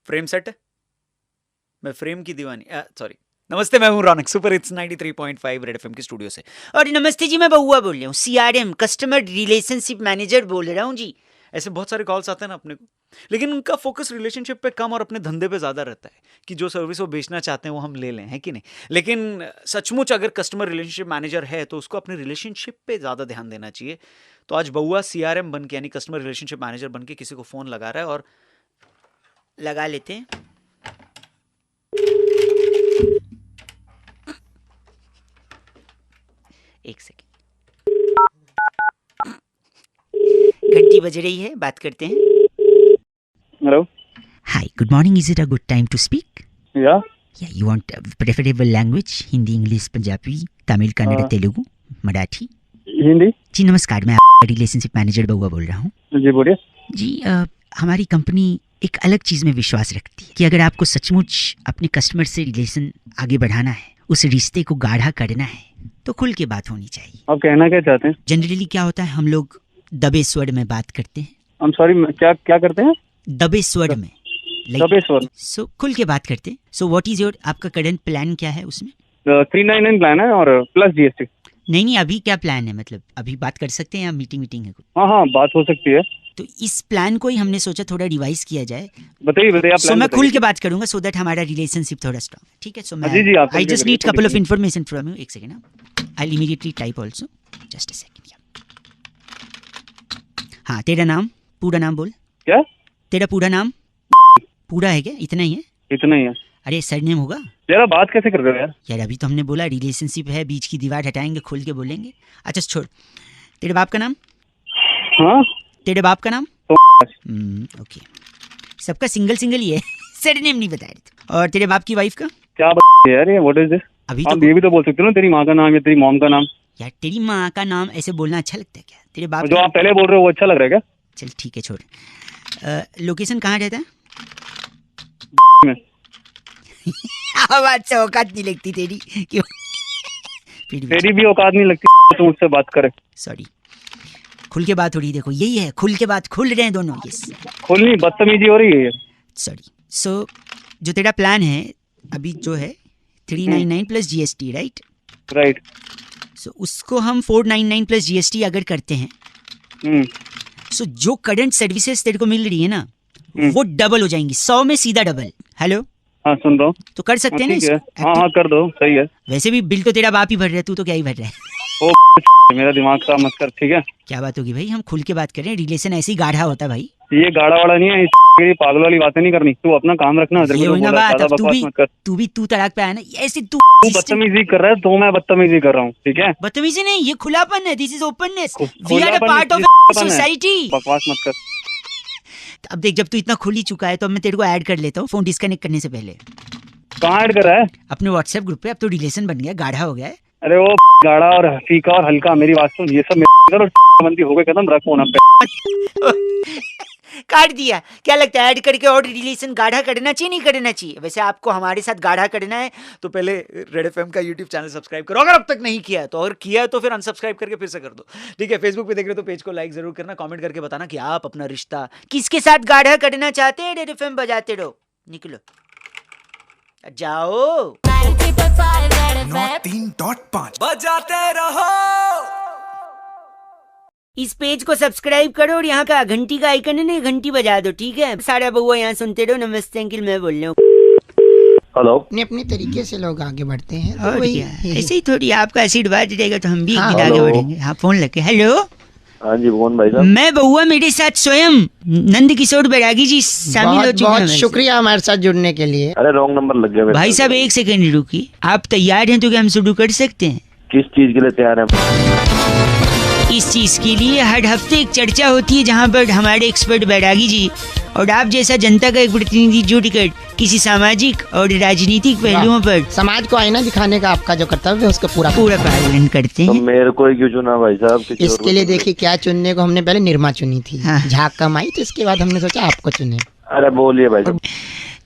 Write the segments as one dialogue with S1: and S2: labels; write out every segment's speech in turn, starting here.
S1: Frame set है? मैं frame की दीवानी सॉरी। नमस्ते, मैं हूं रौनक, सुपर हिट्स 93.5 रेड एफएम के स्टूडियो से। और नमस्ते जी, मैं बउआ बोल रहा हूँ, सीआरएम कस्टमर रिलेशनशिप मैनेजर बोल रहा हूँ जी। ऐसे बहुत सारे कॉल्स आते हैं ना अपने को, लेकिन उनका फोकस रिलेशनशिप पे कम और अपने धंधे पे ज़्यादा रहता है कि जो सर्विस वो बेचना चाहते हैं वो हम ले लें, है कि नहीं। लेकिन सचमुच अगर कस्टमर रिलेशनशिप मैनेजर है तो उसको अपने रिलेशनशिप पे ज़्यादा ध्यान देना चाहिए। तो आज बउआ सीआरएम बन के, यानी कस्टमर रिलेशनशिप मैनेजर बन के किसी को फ़ोन लगा रहा है, और लगा लेते हैं। एक सेकेंड, घंटी बज रही है, बात करते हैं।
S2: Hello.
S3: Hi, good morning. Is it a good time to speak?
S2: या
S3: Yeah, you want a preferable language? Hindi, English, Punjabi, Tamil, Kannada, Telugu, Marathi?
S2: Hindi.
S3: जी नमस्कार, मैं आपका रिलेशनशिप मैनेजर बउआ बोल रहा हूँ।
S2: जी बोलिए।
S3: जी हमारी कंपनी एक अलग चीज़ में विश्वास रखती है कि अगर आपको सचमुच अपने कस्टमर से रिलेशन आगे बढ़ाना है, उस रिश्ते को गाढ़ा करना है, तो खुल के बात होनी चाहिए।
S2: आप कहना क्या चाहते हैं?
S3: जनरली क्या होता है, हम लोग दबे स्वर में बात करते हैं।
S2: हम सॉरी, क्या क्या करते हैं?
S3: दबे स्वर में,
S2: दबे स्वर।
S3: सो खुल के बात करते हैं। सो व्हाट इज योर, आपका करंट प्लान क्या है उसमें?
S2: 399 प्लान है और प्लस जीएसटी।
S3: नहीं, अभी क्या प्लान है, मतलब अभी बात कर सकते हैं या मीटिंग है कुछ?
S2: हाँ, बात हो सकती है।
S3: तो इस प्लान को ही हमने सोचा थोड़ा रिवाइज किया जाए।
S2: बताइए आप।
S3: सो मैं खुल के बात करूंगा सो दैट हमारा रिलेशनशिप थोड़ा स्ट्रांग है, ठीक है? सो मैं
S2: जी आप
S3: I just need couple of information from you. एक second, I will immediately type also, just a second. हाँ, तेरा नाम, पूरा नाम बोल।
S2: क्या?
S3: तेरा पूरा नाम पूरा है क्या? इतना ही है?
S2: इतना ही है।
S3: अरे सरनेम होगा
S2: यार, बात कैसे कर रहे हो यार?
S3: यार अभी तो हमने बोला रिलेशनशिप है, बीच की दीवार हटाएंगे, खुल के बोलेंगे। अच्छा छोड़, तेरे बाप का नाम?
S2: हाँ,
S3: तेरे बाप का नाम?
S2: तो
S3: ओके, सबका सिंगल ही है सरनेम नहीं बताया थे। और तेरे बाप की वाइफ का?
S2: क्या यार, ये व्हाट इज दिस?
S3: अभी
S2: आप
S3: तो
S2: ये भी तो बोल सकते हो ना, तेरी माँ का नाम या तेरी मॉम का नाम।
S3: यार तेरी माँ का नाम ऐसे बोलना अच्छा लगता है क्या? तेरे बाप
S2: जो आप पहले बोल रहे हो वो अच्छा लग रहा है क्या?
S3: चल ठीक है, छोड़। लोकेशन कहाँ रहता है?
S2: में।
S3: आवाज से औकात नहीं लगती तेरी क्यों?
S2: तेरी भी औकात नहीं लगती तो मुझसे बात करे।
S3: सॉरी, खुल के बात हो रही, देखो यही है, खुल के बात, खुल रहे हैं दोनों। यस,
S2: खुलनी बदतमीजी हो रही है।
S3: सॉरी। सो जो तेरा प्लान है अभी जो है 399 प्लस जीएसटी, राइट?
S2: राइट।
S3: सो उसको हम 499 प्लस जीएसटी अगर करते हैं, सो जो करंट सर्विसेज तेरे को मिल रही है ना, वो डबल हो जाएंगी, 100 में सीधा डबल। हेलो,
S2: हाँ सुन रहा हूँ।
S3: तो कर सकते हैं ना इसको?
S2: हाँ कर दो, सही है।
S3: वैसे भी बिल तो तेरा बाप ही भर रहा है, तू तो क्या ही भर रहा है।
S2: ओ मेरा दिमाग खराब मत कर, ठीक है?
S3: क्या बात होगी भाई, हम खुल के बात कर रहे हैं, रिलेशन ऐसे ही गाढ़ा होता है भाई।
S2: ये गाड़ा वाड़ा नहीं है, ये पागल वाली बातें नहीं करनी। तू अपना काम रखना।
S3: ये हुई ना बात, अब तू भी तू तड़ाक पे आया ना ऐसे। तू
S2: बदतमीजी कर रहा है तो मैं बदतमीजी कर रहा हूँ, ठीक है?
S3: बदतमीजी नहीं, ये खुलापन है, this is openness, we are a part of society.
S2: बकवास मत कर।
S3: अब देख, जब तू इतना खुल ही चुका है तो अब मैं तेरे को ऐड कर लेता हूँ फोन डिस्कनेक्ट करने से पहले।
S2: कहाँ ऐड कर रहा है?
S3: अपने व्हाट्सएप ग्रुप पे। अब तो रिलेशन बन गया, गाढ़ा हो गया है।
S2: अरे वो गाढ़ा और फीका और हल्का, मेरी बात सुन, ये सब बंदी हो गए खत्म, रख फोन पे।
S3: काट दिया। क्या लगता है ऐड करके और रिलेशन गाढ़ा करना चाहिए, नहीं करना चाहिए? वैसे आपको हमारे साथ गाढ़ा करना है तो पहले रेड एफएम का यूट्यूब चैनल सब्सक्राइब करो, अगर अब तक नहीं किया है तो। अगर किया है तो फिर अनसब्सक्राइब करके फिर से कर दो, ठीक है? फेसबुक पे देख रहे हो तो पेज को लाइक जरूर करना, कमेंट करके बताना कि आप अपना रिश्ता किसके साथ गाढ़ा करना चाहते हैं। रेड एफएम बजाते रहो, निकलो जाओ।
S4: 3.5 बजाते रहो।
S3: इस पेज को सब्सक्राइब करो और यहाँ का घंटी का आइकन है ना, घंटी बजा दो, ठीक है? सारा बउआ यहाँ सुनते रहो। नमस्ते अंकिल, मैं बोल रहा हूँ।
S5: हेलो।
S6: अपने अपने तरीके से लोग आगे बढ़ते हैं, तो
S3: और
S6: वही
S3: क्या, ऐसे ही थोड़ी आपका आशीर्वाद रहेगा तो हम भी एक दिन आगे
S5: हेलो।
S3: बढ़ेंगे। हाँ, फोन लगे। हेलो,
S5: हाँ जी, कौन भाई साहब?
S3: मैं बउआ, मेरे साथ स्वयं नंद किशोर बैरागी जी शामिल हो
S6: बहुत
S3: चुके हैं।
S6: बहुत शुक्रिया हमारे साथ जुड़ने के लिए।
S5: अरे रॉन्ग नंबर लग गया मेरे
S3: भाई
S5: पास।
S3: साहब एक सेकंड रुकिए, आप तैयार हैं तो क्या हम शुरू कर सकते हैं?
S5: किस चीज के लिए तैयार हैं?
S3: इस चीज के लिए हर हफ्ते एक चर्चा होती है जहाँ पर हमारे एक्सपर्ट बैरागी जी और आप जैसा जनता का एक प्रतिनिधि जुड़कर किसी सामाजिक और राजनीतिक पहलुओं पर
S6: समाज को आईना दिखाने का आपका जो कर्तव्य है उसका पूरा
S3: पालन करते
S5: तो
S3: हैं।
S5: मेरे को ही क्यों चुना भाई साहब? किसी और को
S6: इसके लिए
S5: चुन ले।
S6: देखिए क्या चुनने को, हमने पहले निर्मा चुनी थी,
S3: हाँ।
S6: झाक कमाई, तो इसके बाद हमने सोचा आपको चुने।
S5: अरे बोलिए भाई साहब।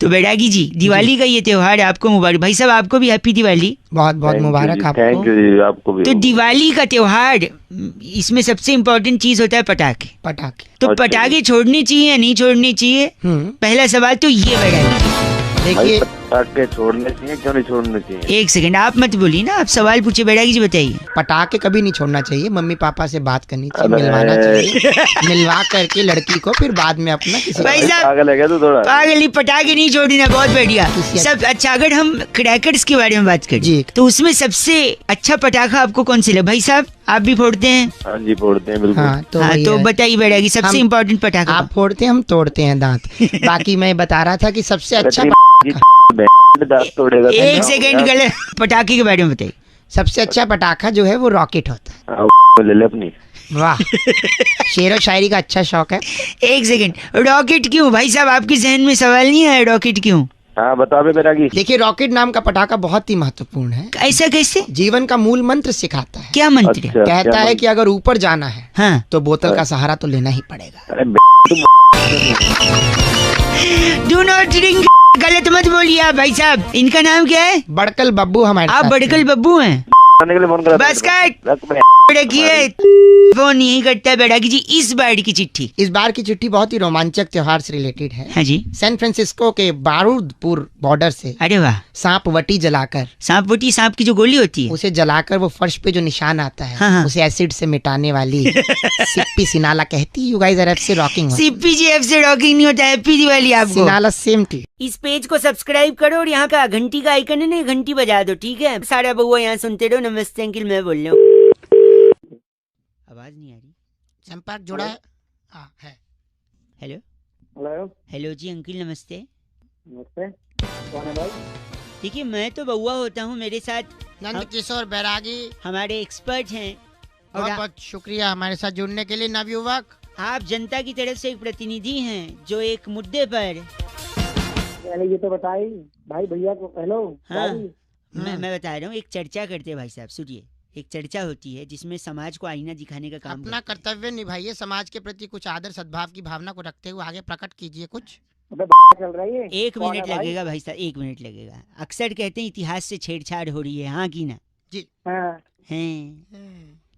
S3: तो बैरागी जी, दिवाली का ये त्योहार आपको मुबारक। भाई साहब आपको भी हैप्पी दिवाली।
S6: बहुत बहुत मुबारक
S5: थैंक
S6: आपको।
S5: यू जी, आपको भी।
S3: तो दिवाली का त्योहार, इसमें सबसे इम्पोर्टेंट चीज होता है पटाखे।
S6: पटाखे।
S3: तो
S5: अच्छा
S3: पटाखे छोड़ने चाहिए या नहीं छोड़ने चाहिए? पहला सवाल तो ये बैरागी।
S6: देखिए,
S5: पटाखे छोड़ने चाहिए, क्यों नहीं छोड़ने चाहिए?
S3: एक सेकंड, आप मत बोलिए ना, आप सवाल पूछे बैरागी जी, बताइए।
S6: पटाखे कभी नहीं छोड़ना चाहिए। मम्मी पापा से बात करनी चाहिए,
S5: अबे।
S6: मिलवाना चाहिए, मिलवा करके लड़की को फिर बाद में अपना किसी
S3: भाई साहब,
S5: पागल है क्या तू थोड़ा?
S3: पागली, पटाखे नहीं छोड़ना, बहुत बढ़िया।
S6: किसी-
S3: सब अच्छा। अगर हम क्रैकर्स के बारे में बात करें
S6: जी।
S3: तो उसमें सबसे अच्छा पटाखा आपको कौन सा लगा? भाई साहब आप भी फोड़ते हैं?
S5: हाँ जी, फोड़ते हैं बिल्कुल।
S6: हाँ तो
S3: हाँ,
S6: वही
S3: तो
S6: है।
S3: बताइए बैरागी, सबसे
S6: हम-
S3: इम्पोर्टेंट पटाखा।
S6: आप फोड़ते हैं, हम तोड़ते हैं दांत। बाकी मैं बता रहा था कि सबसे अच्छा
S5: दांत तोड़ेगा।
S3: एक सेकंड, गलत। पटाखे के बारे में बताइए।
S6: सबसे अच्छा पटाखा जो है वो रॉकेट होता है।
S5: हाँ, ले ले अपनी।
S6: वाह, शेर व शायरी का अच्छा शौक है।
S3: एक सेकंड, रॉकेट क्यों भाई साहब? आपके जहन में सवाल नहीं आया रॉकेट क्यों?
S5: हाँ बता बे बैरागी।
S6: देखिए, रॉकेट नाम का पटाखा बहुत ही महत्वपूर्ण है।
S3: ऐसा कैसे?
S6: जीवन का मूल मंत्र सिखाता है।
S3: क्या मंत्र है?
S5: अच्छा,
S6: कहता
S5: क्या
S6: है
S5: मंत्र?
S6: कि अगर ऊपर जाना है
S3: हाँ,
S6: तो बोतल का सहारा तो लेना ही पड़ेगा।
S5: अरे
S3: डू नॉट ड्रिंक। गलत मत बोलिए आप भाई साहब। इनका नाम क्या है?
S6: बड़कल बब्बू हमारे
S3: आप
S6: साथ
S3: बड़कल बब्बू हैं?
S5: के लिए फोन करा।
S3: बस कट।
S5: रख बे।
S3: रखिए, फोन यही करता है बैरागी जी। इस बार की चिट्ठी।
S6: इस बार की चिट्ठी बहुत ही रोमांचक त्योहार से रिलेटेड है।
S3: हाँ जी।
S6: सैन फ्रांसिस्को के बारूदपुर बॉर्डर से
S3: अरे वाह,
S6: सांप वटी जलाकर,
S3: सांप वटी, सांप की जो गोली होती है।
S6: उसे जलाकर वो फर्श पे जो निशान आता है,
S3: हाँ, हाँ।
S6: उसे एसिड से मिटाने वाली सिप्पी सिनाला कहती, यू गाइस आर एफ से रॉकिंग।
S3: सीपीजीएफ से रॉकिंग नहीं होता। हैप्पी दिवाली आपको।
S6: सिनाला सेम टू।
S3: इस पेज को सब्सक्राइब करो और यहाँ का घंटी का आइकन है ना, घंटी बजा दो, ठीक है? सारा बउआ यहाँ सुनते रहो। नमस्ते अंकिल, मैं बोल रहा हूँ। आवाज नहीं आ रही।
S6: संपर्क जुड़ा है। हाँ है।
S3: हेलो
S2: हेलो,
S3: हेलो जी अंकिल, नमस्ते।
S2: नमस्ते। कौन है भाई?
S3: देखिए, मैं तो बउआ होता हूँ, मेरे साथ
S6: नंद किशोर बैरागी,
S3: हमारे एक्सपर्ट हैं। और
S6: बहुत बहुत शुक्रिया हमारे साथ जुड़ने के लिए नवयुवक।
S3: आप जनता की तरफ से एक प्रतिनिधि हैं जो एक मुद्दे पर।
S2: पहले ये तो बताई भाई, भैया को। हेलो
S3: हाँ,
S2: भाई।
S3: मैं बता रहा हूँ, एक चर्चा करते हैं भाई साहब, सुनिए। एक चर्चा होती है जिसमें समाज को आईना दिखाने का काम
S6: अपना
S3: करते हैं।
S6: कर्तव्य निभाइए, समाज के प्रति कुछ आदर सद्भाव की भावना को रखते हुए आगे प्रकट कीजिए कुछ।
S2: अबे चल रही है।
S3: एक
S2: कौन है
S3: मिनट
S2: भाई?
S3: लगेगा भाई साहब, एक मिनट लगेगा। अक्सर कहते हैं इतिहास से छेड़छाड़ हो रही है, हाँ की ना?
S2: हाँ।
S3: हैं,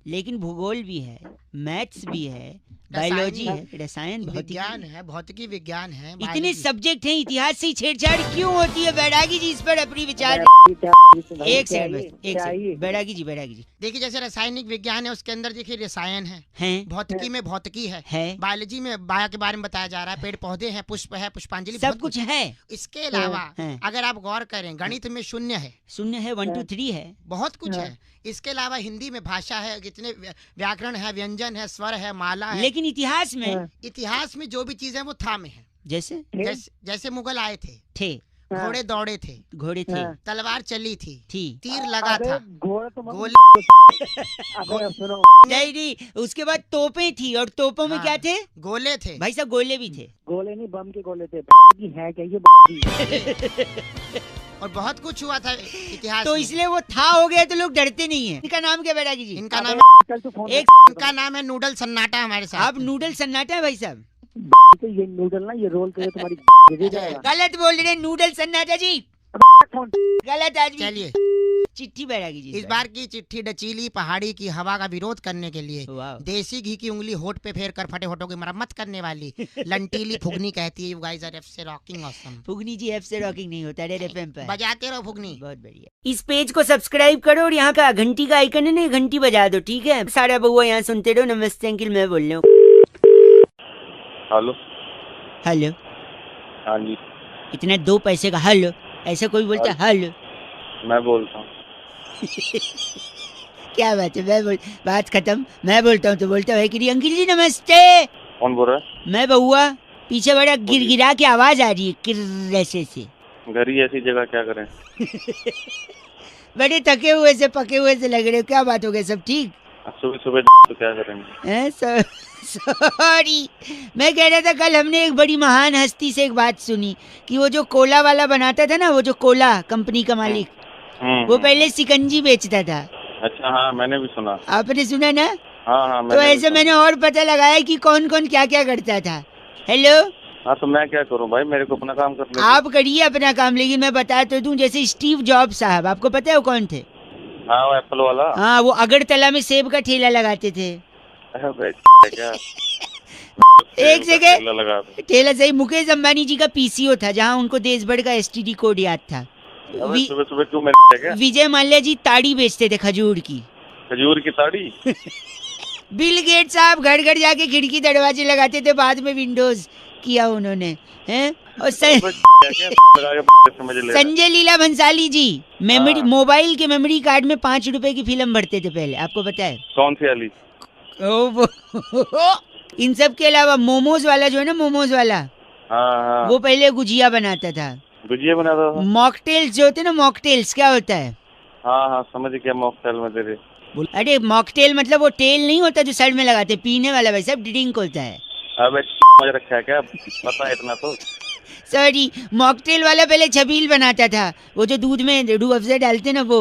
S3: लेकिन भूगोल भी है, मैथ्स भी है, बायोलॉजी है, रसायन,
S6: विज्ञान
S3: भौतिकी,
S6: है, भौतिकी विज्ञान है,
S3: इतने
S6: biology।
S3: सब्जेक्ट हैं। इतिहास से ही छेड़छाड़ क्यों होती है? बैरागी जी इस पर अपनी विचार। एक सेकंड बस, एक सेकंड। बैरागी जी, बैरागी जी।
S6: देखिए, जैसे रासायनिक विज्ञान है, उसके अंदर देखिए रसायन है,
S3: हैं,
S6: भौतिकी में भौतिकी है,
S3: है,
S6: बायोलॉजी में बायो के बारे में बताया जा रहा है, पेड़ पौधे हैं, पुष्प है, पुष्पांजलि,
S3: सब
S6: बहुत
S3: कुछ है।
S6: इसके अलावा
S3: हैं।
S6: अगर आप गौर करें, गणित में शून्य है,
S3: शून्य है, 1 2 3 है।
S6: बहुत कुछ है। इसके अलावा हिंदी में भाषा है, कितने व्याकरण है, व्यंजन है, स्वर है, माला है।
S3: लेकिन इतिहास में
S6: इतिहास में जो भी चीजें वो था में है।
S3: जैसे
S6: जैसे मुगल आए थे, घोड़े दौड़े थे,
S3: घोड़े थे,
S6: तलवार चली थी,
S3: थी,
S6: तीर लगा था,
S2: घोड़ा तो
S6: गोली
S2: अबे सुनो,
S3: नहीं नहीं, उसके बाद तोपें थी और तोपों में
S6: हाँ।
S3: क्या थे?
S6: गोले थे।
S3: भाई साहब गोले भी थे।
S2: गोले नहीं, बम के गोले थे। की है क्या ये?
S6: और बहुत कुछ हुआ था इतिहास
S3: तो
S6: में।
S3: इसलिए वो था हो गया तो लोग डरते नहीं है। इनका नाम क्या बैरागी जी?
S6: इनका नाम
S2: कल तू फोन
S3: एक
S6: इनका नाम है नूडल सन्नाटा हमारे साथ।
S3: आप नूडल सन्नाटा है भाई साहब?
S2: तो ये नूडल ना, ये रोल करे तुम्हारी दे जाएगा।
S3: गलत बोल रहे हैं, नूडल सन्नाटा जी,
S2: फोन
S3: गलत आदमी।
S6: चलिए,
S3: चिट्ठी बैरागी जी
S6: इस बार की चिट्ठी डचीली पहाड़ी की हवा का विरोध करने के लिए
S3: वाह।
S6: देसी घी की उंगली होठ पे फेर कर फटे होठों की मरम्मत करने वाली लंटीली फुगनी कहती है, यू गाइस आर एफ से रॉकिंग ऑसम।
S3: फुगनी जी एफ से रॉकिंग नहीं होता, रेड एफएम पर
S6: बजाते रहो फुगनी।
S3: बहुत बढ़िया। इस पेज को सब्सक्राइब करो और यहाँ का घंटी का आइकन है ना, घंटी बजा दो, ठीक है? सारा बउआ यहाँ सुनते रहो। नमस्ते अंकिल, मैं बोल रहा हूँ।
S5: हेलो।
S3: हेलो,
S5: हाँ जी,
S3: इतना 2 पैसे का हेलो, ऐसा कोई बोलता है हेलो?
S5: मैं बोलता हूँ।
S3: क्या बात है, मैं बोल, बात खत्म। मैं बोलता हूँ तो बोलता है कि अंकिल जी नमस्ते।
S5: कौन बोल रहा है?
S3: मैं बउआ, पीछे बड़ा गिरगिरा की आवाज आ रही है, किर ऐसे से।
S5: घर ही ऐसी जगह क्या करें?
S3: बड़े थके हुए से पके हुए से लग रहे हो, क्या बात हो गई? सब ठीक
S5: सुबह सुबह तो क्या करेंगे?
S3: है? सॉरी, मैं कह रहा था कल हमने एक बड़ी महान हस्ती से एक बात सुनी कि वो जो कोला वाला बनाता था ना, वो जो कोला कंपनी का मालिक, वो पहले सिकंजी बेचता था।
S5: अच्छा, हाँ मैंने भी सुना।
S3: आपने सुना ना?
S5: हाँ हाँ,
S3: तो ऐसे मैंने और पता लगाया कि कौन कौन क्या क्या करता था। हेलो,
S5: हाँ तो मैं क्या करूँ भाई, मेरे को अपना काम करने दो।
S3: आप करिए अपना काम, लेकिन मैं बता तो दूं, जैसे स्टीव जॉब साहब, आपको पता है वो कौन थे?
S5: हाँ वो एप्पल वाला।
S3: हाँ, वो अगरतला में सेब का ठेला लगाते थे।
S5: अबे क्या
S3: एक सेकंड,
S5: ठेला लगा दो।
S3: ठेला सही, मुकेश अंबानी जी का पीसीओ था, जहाँ उनको देश भर का एसटीडी कोड याद था।
S5: अबे सुबह सुबह क्यों मेरे क्या?
S3: विजय माल्या जी ताड़ी बेचते थे खजूर की।
S5: खजूर की ताड़ी?
S3: बिल गेट्स साहब घर घर जाके खिड़की दरवाजे लगाते थे, बाद में विंडोज किया उन्होंने, हैं? और
S5: अबे क्या लगा के समझ ले।
S3: संजय लीला भंसाली जी मेमोरी,
S5: हाँ।
S3: मोबाइल के मेमोरी कार्ड में 5 रुपए की फिल्म भरते थे पहले, आपको पता है?
S5: कौन सी वाली?
S3: इन सब के अलावा मोमोज वाला जो है ना, मोमोज वाला,
S5: हाँ हाँ
S3: वो पहले गुजिया बनाता था।
S5: गुजिया बनाता था।
S3: मॉकटेल्स जो होते हैं ना, मॉकटेल्स क्या होता है?
S5: हाँ हाँ समझ गया, मॉकटेल में तेरे।
S3: अरे मॉकटेल मतलब वो टेल नहीं होता जो सर में लगाते, पीने वाला भाई साहब, ड्रिंक होता है।
S5: अबे समझ रखा है क्या, पता है इतना तो।
S3: सॉरी, मॉकटेल वाला पहले छबील बनाता था, वो जो दूध में रूह अफ़ज़ा डालते ना वो।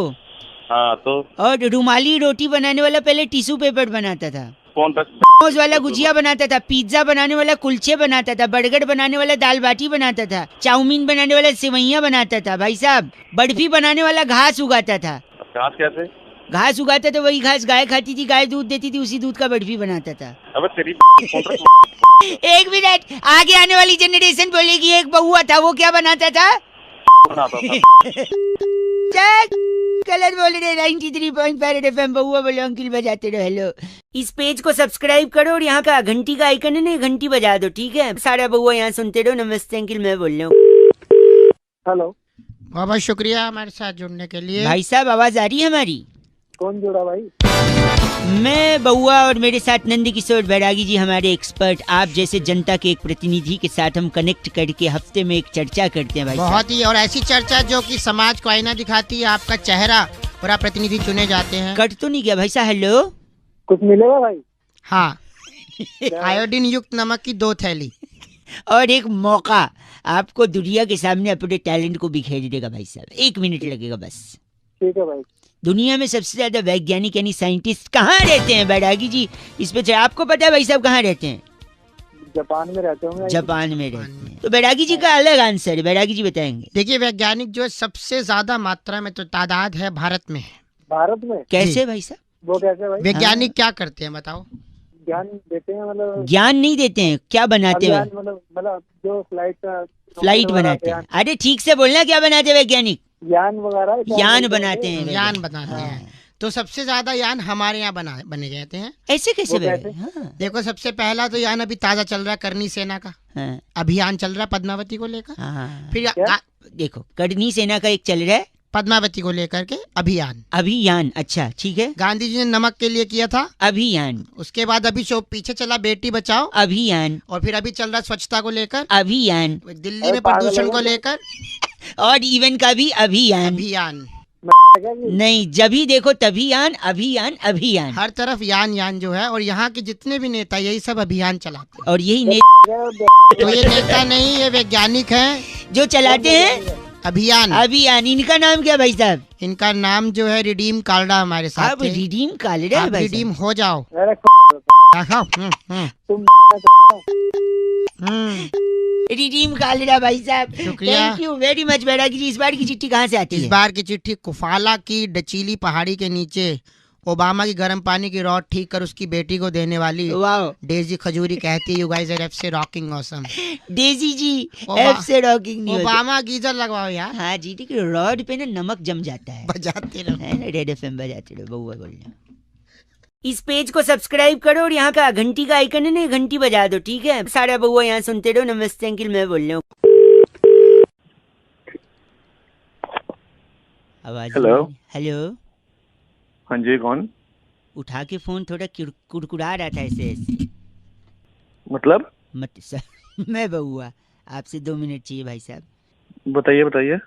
S5: हाँ तो
S3: और रुमाली रोटी बनाने वाला पहले टिश्यू पेपर बनाता था।
S5: कौन था?
S3: मोमोज वाला गुजिया बनाता था, पिज्जा बनाने वाला कुलचे बनाता था, बर्गर बनाने वाला दाल बाटी बनाता था, चाउमीन बनाने वाला सेवैयां बनाता था भाई साहब, बर्फी बनाने वाला घास उगाता था।
S5: घास कैसे?
S3: घास उगाता था, वही घास गाय खाती थी, गाय दूध देती थी, उसी दूध का बर्फी बनाता था।
S5: अबे तेरी कौन
S3: एक मिनट, आगे आने वाली जनरेशन बोलेगी एक बहुआ था, वो क्या बनाता था?
S5: बनाता था?
S3: चेक कलर बोल रहे 93.5 एफएम, बहुआ बोले अंकिल बजाते रहो। हेलो, इस पेज को सब्सक्राइब करो और यहाँ का घंटी का आइकन है ना, घंटी बजा दो, ठीक है? सारा बहुआ यहाँ सुनते रहो। नमस्ते अंकिल, मैं बोल रहा हूँ।
S2: हेलो,
S6: बहुत बहुत शुक्रिया हमारे साथ जुड़ने के लिए।
S3: भाई साहब आवाज आ रही है हमारी?
S2: कौन जुड़ा भाई?
S3: मैं बहुआ और मेरे साथ नंद किशोर बैरागी जी, हमारे एक्सपर्ट, आप जैसे जनता के एक प्रतिनिधि के साथ हम कनेक्ट करके हफ्ते में एक चर्चा करते हैं भाई साहब।
S6: बहुत ही, और ऐसी चर्चा जो कि समाज को आईना दिखाती है, आपका चेहरा और आप प्रतिनिधि चुने जाते हैं।
S3: कट तो नहीं गया भाई साहब? हेलो,
S2: कुछ मिलेगा भाई?
S6: हाँ, आयोडीन युक्त नमक की 2 थैली
S3: और एक मौका आपको दुनिया के सामने अपने टैलेंट को बिखेर देगा भाई साहब, 1 मिनट लगेगा बस।
S2: ठीक है भाई।
S3: दुनिया में सबसे ज्यादा वैज्ञानिक यानी साइंटिस्ट कहाँ रहते हैं बैरागी जी? इस पे आपको पता है भाई साहब कहाँ रहते हैं?
S2: जापान में रहते होंगे।
S3: जापान में रहते हैं। तो बैरागी जी का अलग आंसर है, बैरागी जी बताएंगे।
S6: देखिए, वैज्ञानिक जो है सबसे ज्यादा मात्रा में तो तादाद है भारत में है।
S2: भारत में
S3: कैसे भाई साहब?
S2: वो कैसे भाई?
S6: वैज्ञानिक क्या करते हैं बताओ?
S2: ज्ञान देते हैं, मतलब
S3: ज्ञान नहीं देते हैं, क्या बनाते हैं?
S2: ज्ञान मतलब जो
S3: फ्लाइट बनाते हैं। अरे ठीक से बोलना, क्या बनाते हैं वैज्ञानिक?
S2: यान वगैरह
S3: यान बनाते हैं।
S6: यान बनाते हैं। तो सबसे ज्यादा यान हमारे यहाँ बने जाते हैं।
S3: ऐसे कैसे?
S2: वो कैसे?
S3: हाँ,
S6: देखो, सबसे पहला तो यान अभी ताजा चल रहा है, करनी सेना का
S3: हाँ,
S6: अभियान चल रहा है पद्मावती को लेकर।
S3: हाँ।
S6: फिर
S3: देखो, करनी सेना का एक चल रहा है,
S6: पद्मावती को लेकर के अभियान।
S3: अभियान। अच्छा ठीक है,
S6: गांधी जी ने नमक के लिए किया था
S3: अभियान।
S6: उसके बाद अभी जो पीछे चला बेटी बचाओ
S3: अभियान।
S6: और फिर अभी चल रहा स्वच्छता को लेकर
S3: अभियान।
S6: दिल्ली में प्रदूषण को लेकर
S3: और इवन का भी अभियान।
S6: अभियान।
S3: नहीं, जब भी देखो तभी यान, अभियान अभियान।
S6: हर तरफ यान यान जो है, और यहाँ के जितने भी नेता यही सब अभियान चलाते हैं।
S3: और यही
S6: तो ये नेता नहीं, ये वैज्ञानिक हैं
S3: जो चलाते हैं
S6: अभियान।
S3: अभियान। इनका नाम क्या भाई साहब?
S6: इनका नाम जो है रिडीम कालड़ा हमारे साथ
S3: आप
S6: थे।
S3: रिडीम कालड़ा है
S6: आप
S3: भाई
S6: रिडीम हो जाओ।
S2: अरे
S3: रिडीम कालड़ा भाई साहब।
S6: शुक्रिया।
S3: थैंक यू वेरी मच बैरागी जी। इस बार की चिट्ठी कहाँ से आती
S6: इस
S3: है?
S6: बार की चिट्ठी कुफाला की डचीली पहाड़ी के नीचे ओबामा की गर्म पानी की रॉड ठीक कर उसकी बेटी को देने वाली
S3: वाओ,
S6: डेजी खजूरी कहती है, you guys are F rocking awesome.
S3: Daisy ji
S6: ओबा-
S3: एफ से रॉकिंग नहीं होती।
S6: ओबामा गीजर लगवाओ यार,
S3: हाँ जी, ठीक है, रॉड पे ना नमक जम जाता है।
S6: बजाते रहो।
S3: है ना, रेड एफएम बजाते रहो, बउआ बोल रहे हो। इस पेज को सब्सक्राइब करो और यहाँ का घंटी का आइकन है ना, घंटी बजा दो, ठीक है? सारा बउआ यहाँ सुनते रहो। नमस्ते अंकिल, मैं बोल रहा हूँ। आवाज।
S2: हेलो।
S3: हेलो,
S2: हाँ जी, कौन?
S3: उठा के फोन थोड़ा कुड़कुड़ा रहा था ऐसे ऐसे।
S2: मतलब
S3: मत सर मैं बउआ, आपसे 2 मिनट चाहिए भाई साहब।
S2: बताइए बताइए।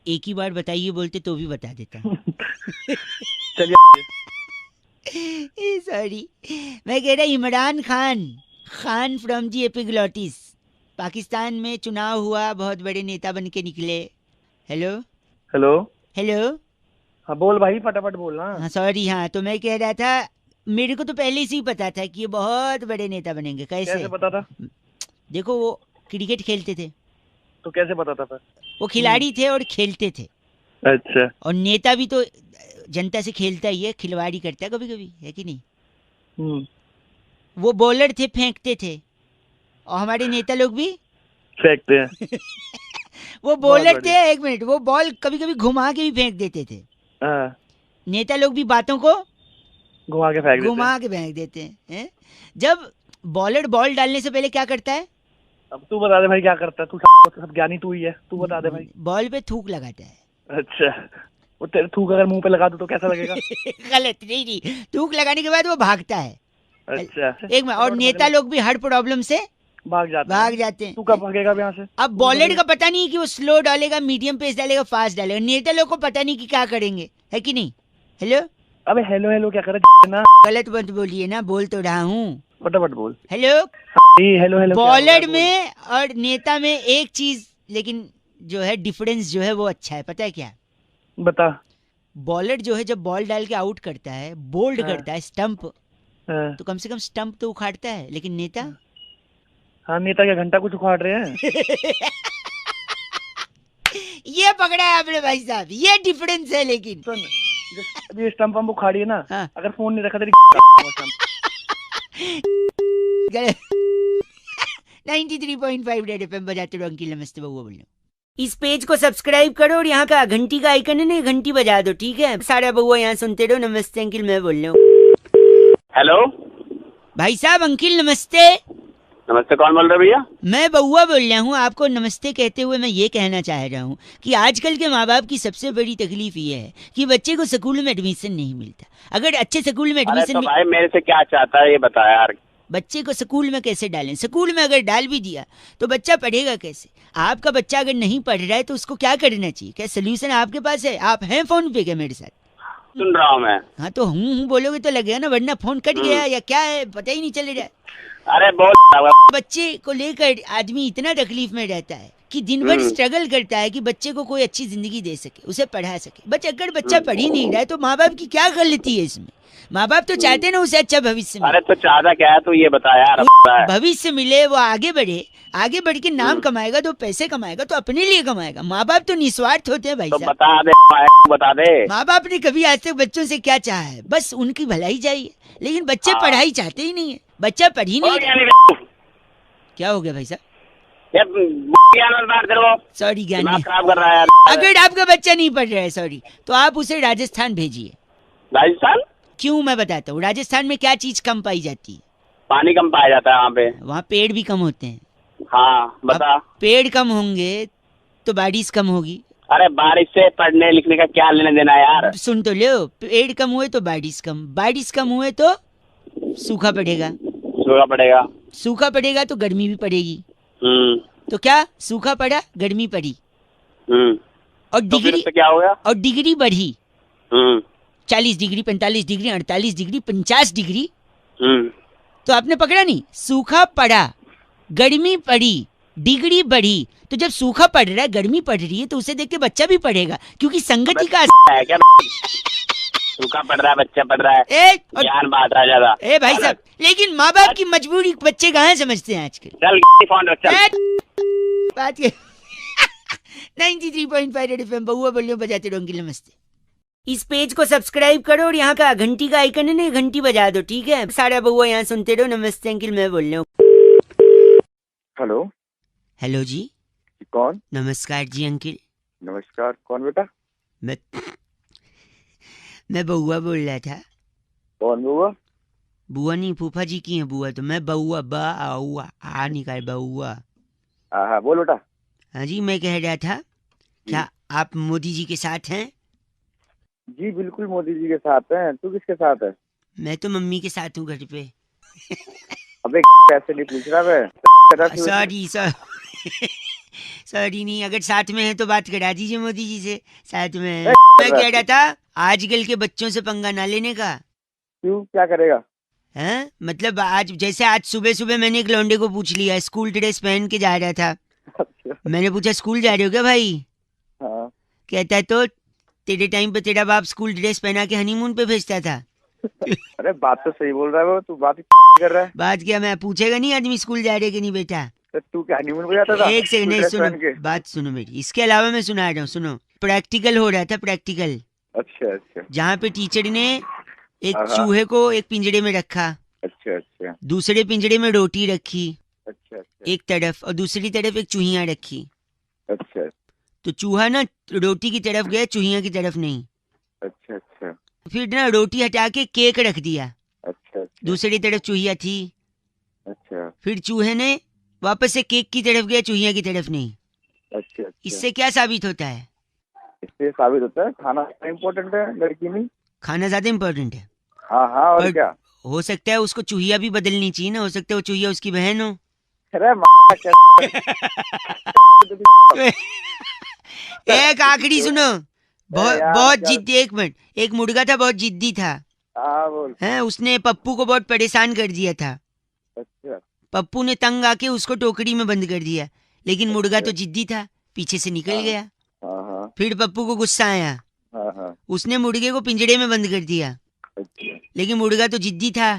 S3: एक ही बार बताइए बोलते तो भी बता देता।
S2: चलिए।
S3: सॉरी, मैं कह रहा Imran Khan from the epiglottis, Pakistan में चुनाव हुआ, बहुत बड़े नेता बन के निकले। Hello
S2: hello.
S3: हेलो।
S2: हाँ बोल भाई, फटाफट बोलना।
S3: हाँ सॉरी, हाँ तो मैं कह रहा था, मेरे को तो पहले से ही पता था कि ये बहुत बड़े नेता बनेंगे। कैसे
S2: कैसे पता था?
S3: देखो, वो क्रिकेट खेलते थे।
S2: तो कैसे पता था फिर?
S3: वो खिलाड़ी थे और खेलते थे।
S2: अच्छा।
S3: और नेता भी तो जनता से खेलता ही है, खिलवाड़ी करता है कभी कभी, है कि नहीं? वो बॉलर थे, फेंकते थे, और हमारे नेता लोग भी
S2: फेंकते हैं।
S3: वो बॉलर थे, एक मिनट, वो बॉल कभी कभी घुमा के भी फेंक देते थे।
S2: हाँ,
S3: नेता लोग भी बातों को
S2: घुमा के फेंक देते हैं।
S3: घुमा के फेंक देते हैं। जब बॉलर बॉल डालने से पहले क्या करता है?
S2: अब तू बता दे भाई क्या करता है, तू सब ज्ञानी तू ही है, तू बता दे भाई।
S3: बॉल पे थूक लगाता है।
S2: अच्छा, वो तेरे थूक अगर मुंह पे लगा दो तो कैसा लगेगा?
S3: गलत, नहीं, थूक लगाने के बाद वो भागता है।
S2: अच्छा,
S3: एक मिनट, और नेता लोग भी हर प्रॉब्लम से
S2: भाग
S3: जाते हैं।
S2: तू कब भागेगा अब यहाँ से?
S3: अब बॉलर का पता नहीं कि वो स्लो डालेगा, मीडियम पेस डालेगा, फास्ट डालेगा। नेता लोग को पता नहीं कि क्या करेंगे, है कि नहीं? हेलो,
S2: अबे हेलो हेलो क्या कर रहा ना?
S3: गलत मत बोलिए ना, बोल तो रहा हूँ।
S2: फटाफट बोल।
S3: Hello,
S2: hello hello.
S3: बॉलर में और नेता में एक चीज लेकिन जो है डिफरेंस जो है वो अच्छा है, पता है क्या?
S2: बता।
S3: बॉलर जो है जब बॉल डाल के आउट करता है, बोल्ड
S2: हाँ।
S3: करता है, स्टंप,
S2: हाँ,
S3: तो कम से कम स्टंप तो उखाड़ता है। लेकिन नेता
S2: हाँ नेता क्या घंटा कुछ उखाड़ रहे हैं?
S3: ये पकड़ा है आपने भाई साहब, ये डिफरेंस है। लेकिन
S2: सुन, अभी स्टंप हम उखाड़ी है ना,
S3: हाँ।
S2: अगर फोन नहीं रखा तेरी
S3: 93.5 रेड एफएम बजाते रहो। अंकिल नमस्ते, बउआ बोल रहा हूं। इस पेज को सब्सक्राइब करो और यहाँ का घंटी का आइकन है ना, घंटी बजा दो, ठीक है? सारा बउआ यहाँ सुनते रहो। नमस्ते अंकिल, मैं बोल रहा हूँ।
S5: हेलो,
S3: भाई साहब अंकिल नमस्ते।
S5: नमस्ते, कौन बोल रहे भैया?
S3: मैं बउआ बोल रहा हूँ। आपको नमस्ते कहते हुए मैं ये कहना चाह रहा हूँ कि आजकल के माँ बाप की सबसे बड़ी तकलीफ ये है कि बच्चे को स्कूल में एडमिशन नहीं मिलता। अगर अच्छे स्कूल में
S5: अरे तो
S3: एडमिशन
S5: भाई मेरे से क्या चाहता है ये बता यार।
S3: बच्चे को स्कूल में कैसे डालें? स्कूल में अगर डाल भी दिया तो बच्चा पढ़ेगा कैसे? आपका बच्चा अगर नहीं पढ़ रहा है तो उसको क्या करना चाहिए? क्या सोल्यूशन आपके पास है? आप हैं फोन पे क्या मेरे साथ?
S5: सुन रहा हूँ मैं।
S3: हाँ तो हूँ बोलोगे तो लगेगा ना, वरना फोन कट गया या क्या है पता ही नहीं चल रहा है।
S5: अरे बोल।
S3: बच्चे को लेकर आदमी इतना तकलीफ में रहता है कि दिन भर स्ट्रगल करता है कि बच्चे को कोई अच्छी जिंदगी दे सके, उसे पढ़ा सके। बट अगर बच्चा पढ़ ही नहीं रहा है तो माँ बाप की क्या गलती है इसमें? माँ बाप तो चाहते ना उसे अच्छा भविष्य मिले।
S5: अरे तो चाहता क्या है तू ये बता यार।
S3: भविष्य मिले, वो आगे बढ़े, आगे बढ़ के नाम कमाएगा, तो पैसे कमाएगा, तो अपने लिए कमाएगा। माँ बाप तो निस्वार्थ होते हैं भाई
S5: तो
S3: साहब।
S5: बता दे, बता दे।
S3: माँ बाप ने कभी आज तक बच्चों से क्या चाहा है? बस उनकी भलाई चाहिए। लेकिन बच्चे पढ़ाई चाहते ही नहीं है, बच्चा पढ़ ही नहीं रहा। क्या हो गया भाई साहब? सॉरी ज्ञानी,
S5: खराब कर रहा है यार।
S3: अगर आपका बच्चा नहीं पढ़ रहा है, सॉरी, तो आप उसे राजस्थान भेजिए।
S5: राजस्थान?
S3: क्यों, मैं बताता हूँ। राजस्थान में क्या चीज कम पाई जाती है?
S5: पानी कम पाया जाता है वहाँ पे।
S3: वहाँ पेड़ भी कम होते हैं।
S5: हाँ बता।
S3: अब पेड़ कम होंगे तो बारिश कम होगी।
S5: अरे बारिश से पढ़ने लिखने का क्या लेना देना यार।
S3: सुन तो लो, पेड़ कम हुए तो बारिश कम, बारिश कम हुए तो सूखा पड़ेगा,
S5: सूखा पड़ेगा,
S3: सूखा पड़ेगा तो गर्मी भी पड़ेगी। तो क्या, सूखा पड़ा, गर्मी पड़ी, और
S5: तो फिर
S3: डिग्री
S5: उससे क्या हो गया?
S3: और डिग्री बढ़ी। 40 डिग्री, 45 डिग्री, 48 डिग्री, 50 डिग्री। तो आपने पकड़ा नहीं? सूखा पड़ा, गर्मी पड़ी, डिग्री बढ़ी। तो जब सूखा पड़ रहा है, गर्मी पड़ रही है, तो उसे देख के बच्चा भी पढ़ेगा, क्योंकि संगति का
S5: है क्या? सूखा पड़ रहा है, बच्चा पढ़ रहा है, ज्ञान बांट रहा है ज्यादा।
S3: ए भाई साहब, लेकिन माँ बाप की मजबूरी बच्चे कहाँ समझते हैं आजकल?
S5: चल फोन रख चल।
S3: बात के 93.5 रेड एफएम बउआ बोलियो बजाते रहो। अंकिल नमस्ते। इस पेज को सब्सक्राइब करो और यहाँ का घंटी का आइकन है ना, घंटी बजा दो, ठीक है? सारा बउआ यहाँ सुनते रहो। नमस्ते अंकिल, मैं बोल रहा हूँ।
S7: हेलो।
S3: हेलो जी।
S7: कौन?
S3: नमस्कार जी अंकिल।
S7: नमस्कार, कौन बेटा?
S3: मैं बउआ बोल रहा था।
S7: कौन बुआ?
S3: बुआ नहीं, फूफा जी की है बुआ। तो मैं बउआ, बउआ आ निकाल बउआ।
S7: हाँ बोल बेटा।
S3: हाँ जी, मैं कह रहा था, क्या आप मोदी जी के साथ हैं?
S7: जी बिल्कुल मोदी जी के साथ हैं। तू किसके साथ है?
S3: मैं तो मम्मी के साथ हूँ घर पे।
S7: अबे कैसे नहीं पूछ रहा मैं?
S3: सॉरी सॉरी नहीं, अगर साथ में है तो बात करा दीजिए मोदी जी से, साथ में है। मैं कह रहा था आजकल के बच्चों से पंगा ना लेने का।
S7: क्यों, क्या करेगा?
S3: हैं? मतलब आज जैसे आज सुबह सुबह मैंने एक लौंडे को पूछ लिया, स्कूल ड्रेस पहन के जा रहा था। मैंने पूछा स्कूल जा रहे हो क्या भाई?
S7: हाँ।
S3: कहता है तो तेरे टाइम पे तेरा बाप स्कूल ड्रेस पहना के हनीमून पे भेजता था।
S7: अरे बात तो सही बोल रहा है वो, तू बात कर रहा है।
S3: बात क्या, मैं पूछेगा नहीं आदमी स्कूल जा रहे कि नहीं बेटा?
S7: तो तू क्या हनीमून पे जाता था?
S3: एक सेकंड
S7: तू
S3: नहीं,
S7: ड्रेस
S3: सुनो
S7: पहन के?
S3: बात सुनो मेरी, इसके अलावा मैं सुना रहा हूँ, सुनो। प्रैक्टिकल हो रहा था, प्रैक्टिकल,
S7: अच्छा अच्छा
S3: जहाँ पे टीचर ने एक
S7: हाँ, हाँ।
S3: चूहे को एक पिंजरे में रखा,
S7: अच्छा अच्छा
S3: दूसरे पिंजरे में रोटी रखी
S7: अच्छा अच्छा
S3: एक तरफ, और दूसरी तरफ एक चूहिया रखी।
S7: अच्छा
S3: तो चूहा ना रोटी की तरफ गया, चूहिया की तरफ नहीं।
S7: अच्छा अच्छा
S3: फिर ना रोटी हटा के केक रख दिया,
S7: अच्छा
S3: दूसरी तरफ चूहिया थी।
S7: अच्छा
S3: फिर चूहे ने वापस से केक की तरफ गया, चूहिया की तरफ नहीं।
S7: अच्छा अच्छा।
S3: इससे क्या साबित होता है?
S7: इससे साबित होता है खाना इम्पोर्टेंट है, लड़की नहीं।
S3: खाना ज्यादा इम्पोर्टेंट है।
S7: हाँ हाँ, और
S3: पर
S7: क्या।
S3: हो सकता है उसको चूहिया भी बदलनी चाहिए ना, हो सकता है वो चूहिया उसकी बहन हो।
S7: अरे क्या
S3: एक आखिरी सुनो, बहुत
S7: यार,
S3: बहुत
S7: क्या-
S3: जिद्दी, एक मिनट, एक मुर्गा था बहुत जिद्दी था,
S7: हाँ बोल।
S3: हैं, उसने पप्पू को बहुत परेशान कर दिया था।
S7: अच्छा
S3: पप्पू ने तंग आके उसको टोकरी में बंद कर दिया, लेकिन मुर्गा तो जिद्दी था, पीछे से निकल
S7: हाँ।
S3: गया।
S7: हाँ हाँ
S3: फिर पप्पू को गुस्सा आया,
S7: हाँ हाँ
S3: उसने मुर्गे को पिंजरे में बंद कर दिया,
S7: अच्छा
S3: लेकिन मुर्गा तो जिद्दी था,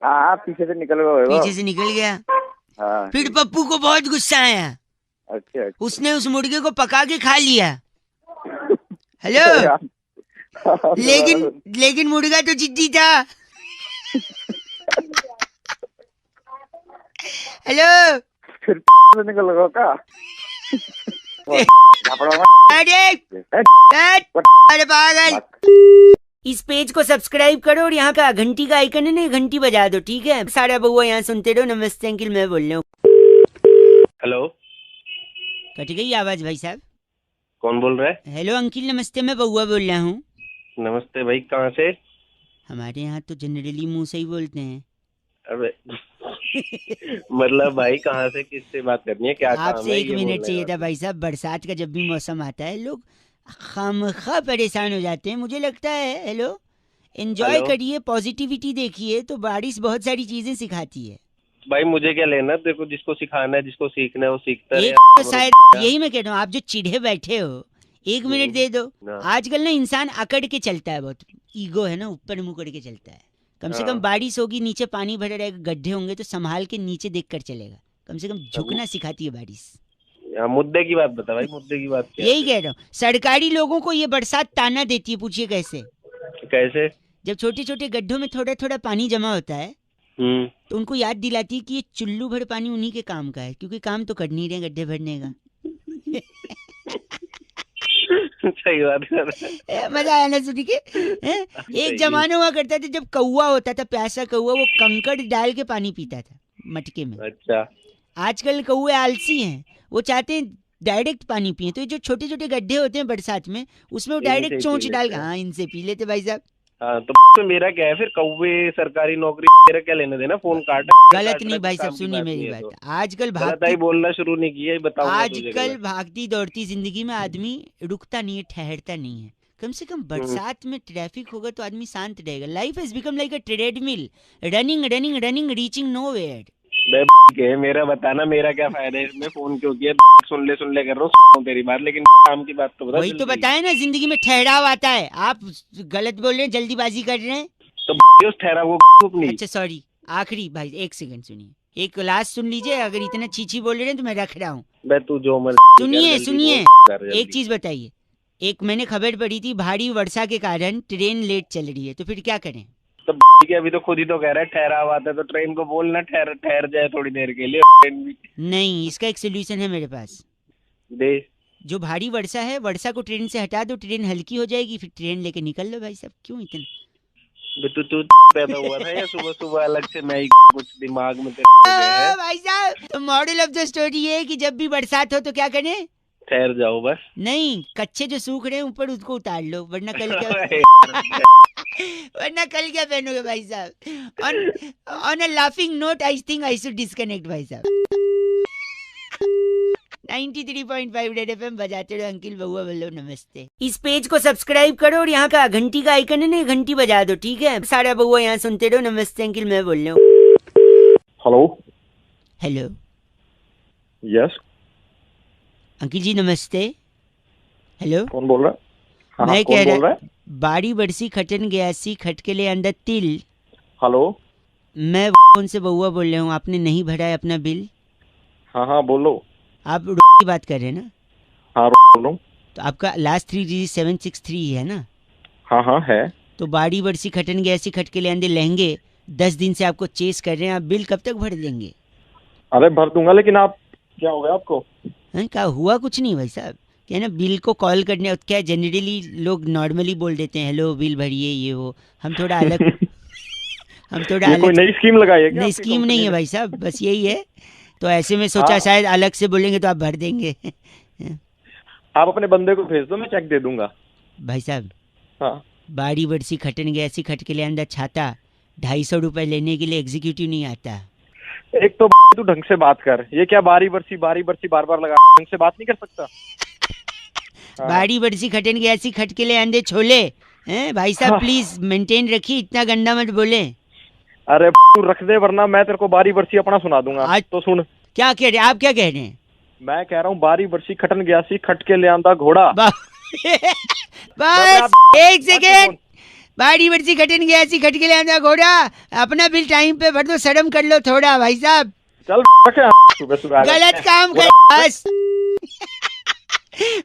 S7: हाँ, पीछे से निकल गए वो।
S3: पीछे से निकल गया।
S7: हाँ
S3: फिर पप्पू को बहुत गुस्सा आया,
S7: अच्छा अच्छा।
S3: उसने उस मुर्गे को पका के खा लिया। हेलो,
S7: यार, हाँ,
S3: लेकिन मुर्गा तो जिद्दी था। हेलो,
S7: फिर से निकल गए का।
S3: अरे अरे पागल, इस पेज को सब्सक्राइब करो और यहाँ का घंटी का आइकन है ना, घंटी बजा दो, ठीक है? सारा बउआ यहाँ सुनते रहो। नमस्ते अंकिल, मैं बोल रहा हूँ।
S5: हेलो,
S3: कट गई आवाज भाई साहब।
S5: कौन बोल रहा है?
S3: हेलो अंकिल नमस्ते, मैं बउआ बोल रहा हूँ।
S5: नमस्ते भाई, कहाँ से?
S3: हमारे यहाँ तो जनरली मुंह से ही बोलते हैं।
S5: अबे मतलब भाई कहाँ से, किससे बात करनी है, क्या काम
S3: आपसे
S5: है?
S3: एक
S5: ये
S3: मिनट
S5: बोलने
S3: चाहिए
S5: का
S3: था भाई साहब। बरसात का जब भी मौसम आता है लोग खामखा परेशान हो जाते हैं, मुझे लगता है। Hello, enjoy
S5: hello?
S3: करिए, पॉजिटिविटी देखिए, तो बारिश बहुत सारी चीजें सिखाती है।
S5: भाई मुझे क्या लेना, देखो जिसको सिखाना है, जिसको सीखना है वो सीखता है।
S3: एक तो शायद यही मैं कह रहा हूँ, आप जो चिढ़े बैठे हो, एक मिनट दे दो।
S5: ना।
S3: आजकल ना इंसान अकड़ के चलता है, बहुत ईगो है ना, ऊपर मुंह करके चलता है। कम से कम
S5: हाँ।
S3: बारिश होगी, नीचे पानी भरा रहेगा, गड्ढे होंगे तो संभाल के नीचे देख कर चलेगा। कम से कम झुकना सिखाती है बारिश।
S5: हाँ, मुद्दे की बात बता भाई, मुद्दे की बात क्या
S3: यही कह रहा हूँ, सरकारी लोगों को ये बरसात ताना देती है, पूछिए कैसे?
S5: है? कैसे?
S3: जब छोटे छोटे गड्ढों में थोड़ा थोड़ा पानी जमा होता है तो उनको याद दिलाती है कि ये चुल्लू भर पानी उन्हीं के काम का है, क्योंकि काम तो कर नहीं रहे गड्ढे भरने का।
S5: सही बात कर रहा है।
S3: मजा आया ना सुन के? हैं? एक जमाना हुआ करता था जब कौवा होता था, प्यासा कौवा, वो कंकड़ डाल के पानी पीता था मटके में।
S5: अच्छा,
S3: आजकल कौवे आलसी हैं, वो चाहते हैं डायरेक्ट पानी पिए। तो ये जो छोटे छोटे गड्ढे होते हैं बरसात में, उसमें वो
S5: इनसे
S3: डायरेक्ट
S5: पी
S3: चोंच
S5: लेते
S3: डाल के,
S5: हैं।
S3: हाँ इनसे पी लेते भाई साहब।
S5: हाँ तो मेरा क्या है फिर, कौवे सरकारी नौकरी, मेरा क्या लेना देना, फोन काट।
S3: गलत नहीं भाई साहब, सुनिए मेरी बात। आजकल
S5: गलत
S3: भागती
S5: ही बोलना शुरू नहीं किया, ये बताऊंगा तुझे
S3: आजकल
S5: गलत।
S3: भागती दौड़ती जिंदगी में आदमी रुकता नहीं है, ठहरता नहीं है। कम से कम बरसात में ट्रैफिक होगा तो आदमी शांत रहेगा। Life has become like a treadmill, running running running, reaching nowhere.
S5: बे के मेरा बताना, मेरा क्या फायदा है इसमें, फोन क्यों किया? सुन ले कर रहा हूँ तेरी बात, लेकिन काम की बात तो बता।
S3: वही तो
S5: जल्दी।
S3: बताया ना, जिंदगी में ठहराव आता है। आप गलत बोल रहे हैं, जल्दीबाजी कर रहे हैं।
S5: तो उस ठहराव को अपनी।
S3: अच्छा सॉरी, आखिरी भाई एक सेकंड सुनिए, एक लास्ट सुन लीजिए। अगर इतना चीची बोल रहे हैं तो मैं रख रहा हूँ।
S5: बे तू जो मर्जी
S3: सुनिए
S5: कर,
S3: सुनिए,
S5: जल्दी बोल, कर जल्दी।
S3: एक चीज बताइए। एक मैंने खबर पढ़ी थी, भारी वर्षा के कारण ट्रेन लेट चल रही है, तो फिर क्या करें?
S5: तो के अभी तो खुद ही तो कह रहा है ठहराव आता है, तो ट्रेन को बोलना ठहर जाए थोड़ी देर के लिए, ट्रेन भी
S3: नहीं, इसका एक सोल्यूशन है मेरे पास।
S5: दे।
S3: जो भारी वर्षा है, वर्षा को ट्रेन से हटा दो, ट्रेन हल्की हो जाएगी, फिर ट्रेन लेके निकल लो भाई साहब। क्यों इतना?
S5: बे तू पैदा हुआ था या सुबह सुबह अलग से मैं ही कुछ दिमाग में तेरे हो गया है?
S3: भाई साहब, तो मॉडल ऑफ द स्टोरी ये है कि जब भी बरसात हो तो क्या करें?
S5: ठहर जाओ बस।
S3: नहीं, कच्चे जो सूख रहे हैं ऊपर, उसको उतार लो, वरना कल क्या वरना कल क्या पहनोगे भाई साहब? On a laughing note I think I should disconnect भाई साहब। 93.5 रेड एफएम बजाते रहो। अंकिल बउआ बोलो नमस्ते। इस पेज को सब्सक्राइब करो और यहाँ का घंटी का आइकन है ना, घंटी बजा दो, ठीक है? सारा बउआ यहाँ सुनते रहो। नमस्ते अंकिल, मैं बोल रहा हूँ।
S2: हेलो,
S3: हेलो
S2: यस,
S3: अंकिल जी नमस्ते। हेलो,
S2: कौन बोल रहा है? हाँ,
S3: मैं
S2: कौन
S3: कह
S2: बोल रहा
S3: रहा,
S2: है?
S3: बाड़ी बरसी खटन गयासी खटकले अंदर तिल।
S2: हेलो,
S3: मैं उनसे बउआ बोल रहा हूँ, आपने नहीं भरा है अपना बिल।
S5: हाँ हाँ बोलो।
S3: आप की बात कर रहे हैं ना?
S5: हाँ बोलो।
S3: तो आपका लास्ट 3 डिजिट 763 है ना?
S5: हाँ हाँ है।
S3: तो बाड़ी बरसी खटन गए ऐसी खटके ले आंदे लहंगे 10 दिन से आपको चेस कर रहे हैं, आप बिल कब तक भर देंगे?
S5: अरे भर दूंगा, लेकिन आप क्या हो गया आपको?
S3: हैं, क्या हुआ? कुछ नहीं भाई साहब, क्या ना बिल को कॉल करने, क्या जनरली लोग नॉर्मली बोल देते हैं हेलो बिल भरिए ये वो, हम थोड़ा अलग हम थोड़ा
S5: ये कोई
S3: अलग
S5: नई स्कीम लगाई है क्या
S3: नहीं,
S5: आपकी
S3: स्कीम
S5: कंपनी
S3: नहीं है
S5: ने?
S3: भाई साहब, बस यही है। तो ऐसे में सोचा
S5: हाँ।
S3: शायद अलग से बोलेंगे तो आप भर देंगे।
S5: आप अपने बंदे को भेज दो, मैं चेक दे दूंगा।
S3: भाई साहब,
S5: हाँ।
S3: बाड़ी बरसी खटन गया ऐसी खट के ले अंदर छाता 250 रुपए लेने के लिए एग्जीक्यूटिव नहीं आता।
S5: एक तो तू ढंग से बात कर, ये क्या बारी बरसी बार बार लगा, ढंग से बात नहीं कर सकता? हाँ।
S3: बाड़ी बरसी खटन गया ऐसी खट के ले अंदर छोले हैं भाई साहब,
S5: हाँ।
S3: प्लीज मेंटेन रखिए, इतना गंदा मत बोले।
S5: अरे तू रख दे, वरना मैं तेरे को बारी बरसी अपना सुना दूंगा।
S3: आज-
S5: तो सुन,
S3: क्या कह रहे हैं आप, क्या कह रहे हैं?
S5: मैं कह रहा हूँ बारी बरसी खटन गया सी खट के ले आंदा घोड़ा।
S3: बस एक सेकेंड, बाड़ी बरसी खटन गया ऐसी खट के ले आंदा घोड़ा, अपना बिल टाइम पे भर दो, शर्म कर लो थोड़ा भाई साहब,
S5: चल रखे सुबह सुबह
S3: गलत काम कर बस।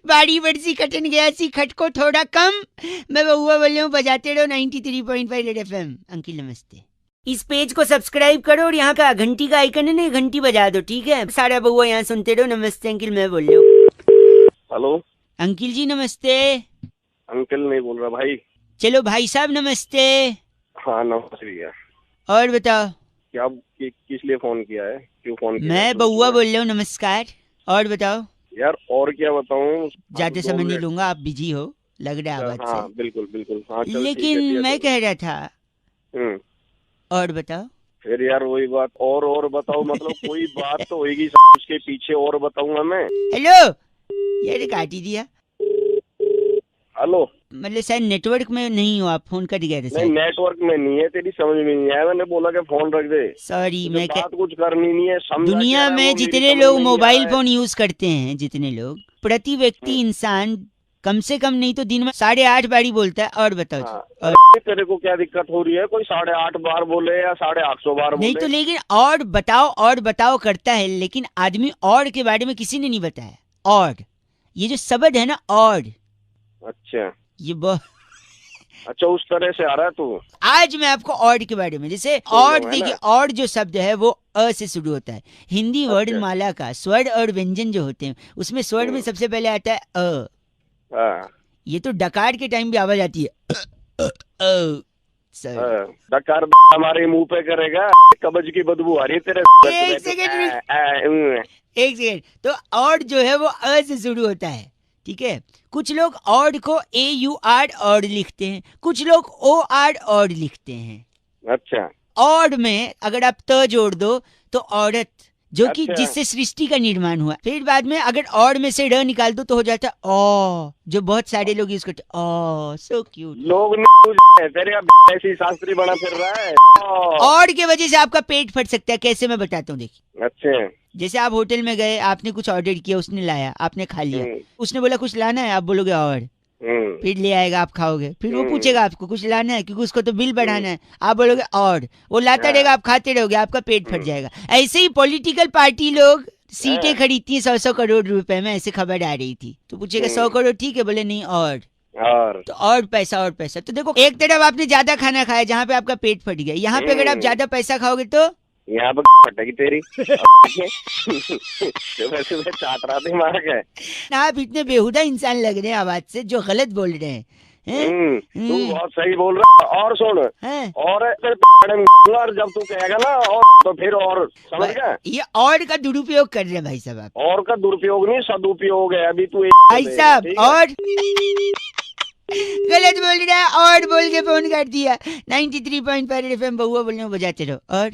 S3: बाड़ी बरसी खटन गया ऐसी खट को थोड़ा कम, मैं बहुआ बोल रहा हूँ, बजाते रहो 93.5 रेड एफएम। अंकिल नमस्ते, इस पेज को सब्सक्राइब करो और यहाँ का घंटी का आइकन है ना, घंटी बजा दो, ठीक है? सारा बहुआ यहाँ सुनते रहो। नमस्ते अंकिल, मैं बोल रहा हूँ।
S5: हेलो
S3: अंकिल जी नमस्ते।
S5: अंकल नहीं बोल रहा भाई।
S3: चलो भाई साहब नमस्ते।
S5: हाँ नमस्ते भैया।
S3: और बताओ,
S5: क्या किस लिए फोन किया है, क्यों फोन किया है?
S3: मैं बहुआ बोल रहा हूँ, नमस्कार। और बताओ।
S5: यार और क्या बताऊँ?
S3: ज्यादा समय नहीं लूंगा, आप बिजी हो लग रहा है आवाज
S5: हाँ बिल्कुल बिल्कुल। हाँ
S3: से।
S5: चल,
S3: लेकिन
S5: ठीक है,
S3: मैं कह रहा था,
S5: हम्म,
S3: और बताओ।
S5: फिर यार वही बात, और बताओ मतलब कोई बात तो होगी उसके पीछे, और बताऊंगा मैं।
S3: हेलो, यार काट ही दिया।
S5: हेलो,
S3: मतलब शायद नेटवर्क में नहीं हो आप, फोन कट गया था
S5: नहीं
S3: शायद।
S5: नेटवर्क में नहीं है, तेरी समझ में नहीं आया, मैंने बोला कि फोन रख दे।
S3: सॉरी,
S5: मुझे
S3: मैं
S5: बात कुछ करनी नहीं है, समझा
S3: दुनिया
S5: क्या है, वो
S3: में
S5: मेरी
S3: जितने
S5: समझ
S3: लोग
S5: में नहीं आ
S3: मोबाइल
S5: रहा है।
S3: फोन यूज करते हैं, जितने लोग, प्रति व्यक्ति इंसान कम से कम नहीं तो दिन में 8.5 बारी बोलता है। और बताओ जी।
S5: हाँ,
S3: और
S5: अरे तेरे को क्या दिक्कत हो रही है? कोई 850 बार बोले या 850 बार
S3: नहीं
S5: बोले?
S3: तो, लेकिन और बताओ करता है, लेकिन आदमी और के बारे में किसी ने नहीं बताया। और ये जो शब्द है ना, और
S5: अच्छा
S3: ये
S5: अच्छा, उस तरह से आ रहा है तू।
S3: आज मैं आपको और के बारे में, जैसे और देखिए, और जो शब्द है वो अ से शुरू होता है। हिंदी वर्णमाला का स्वर और व्यंजन जो होते हैं, उसमें स्वर में सबसे पहले आता है अ।
S5: हाँ,
S3: ये तो डकार के टाइम भी आवाज आती है सर।
S5: हाँ, डकार हमारे मुंह पे करेगा, कब्ज की बदबू आ रही है तेरे।
S3: एक सेकंड, एक सेकंड। तो और जो है वो अ से शुरू होता है, ठीक है? कुछ लोग और को AUR और लिखते हैं, कुछ लोग OR और लिखते हैं।
S5: अच्छा,
S3: और में अगर आप त जोड़ दो तो औरत, जो कि
S5: अच्छा।
S3: जिससे सृष्टि का निर्माण हुआ। फिर बाद में अगर और में से र निकाल दो तो हो जाता है ओ, जो बहुत सारे लोग यूज करते हैं। ओ सो क्यूट।
S5: लोग नहीं तेरे ऐसी शास्त्री बना फिर रहा है।
S3: और के वजह से आपका पेट फट सकता है। कैसे, मैं बताता हूँ, देखिए।
S5: अच्छा,
S3: जैसे आप होटल में गए, आपने कुछ ऑर्डर किया, उसने लाया, आपने खा लिया,
S5: हम्म,
S3: उसने बोला कुछ लाना है, आप बोलोगे और, फिर ले आएगा, आप खाओगे, फिर वो पूछेगा आपको कुछ लाना है, क्योंकि उसको तो बिल बढ़ाना है, आप बोलोगे और, वो लाता रहेगा, आप खाते रहोगे, आपका पेट फट जाएगा। ऐसे ही पॉलिटिकल पार्टी लोग सीटें खरीदती हैं 100-100 करोड़ रुपए में, ऐसे खबर आ रही थी। तो पूछेगा 100 करोड़ ठीक है, बोले नहीं और, तो और पैसा। तो देखो, एक तरफ आपने ज्यादा खाना खाया जहाँ पे आपका पेट फट गया, यहाँ पे अगर आप ज्यादा पैसा खाओगे तो
S5: यहाँ पर फटेगी तेरी। सुबह सुबह चाट रहा दिमाग है।
S3: आप इतने बेहुदा इंसान लग रहे हैं आवाज से, जो गलत बोल रहे हैं।
S5: तू बहुत सही बोल रहा है। और सुन,
S3: हैं?
S5: और जब तू कहेगा ना और, तो फिर और, समझ गया?
S3: ये और का दुरुपयोग कर रहे हैं भाई साहब आप।
S5: और का दुरुपयोग नहीं, सदुपयोग है। अभी तू
S3: भाई साहब और गलत बोल रहा है, और बोल के फोन कर दिया। 93.5 FM बहुआ बोलने बजाते रहो। और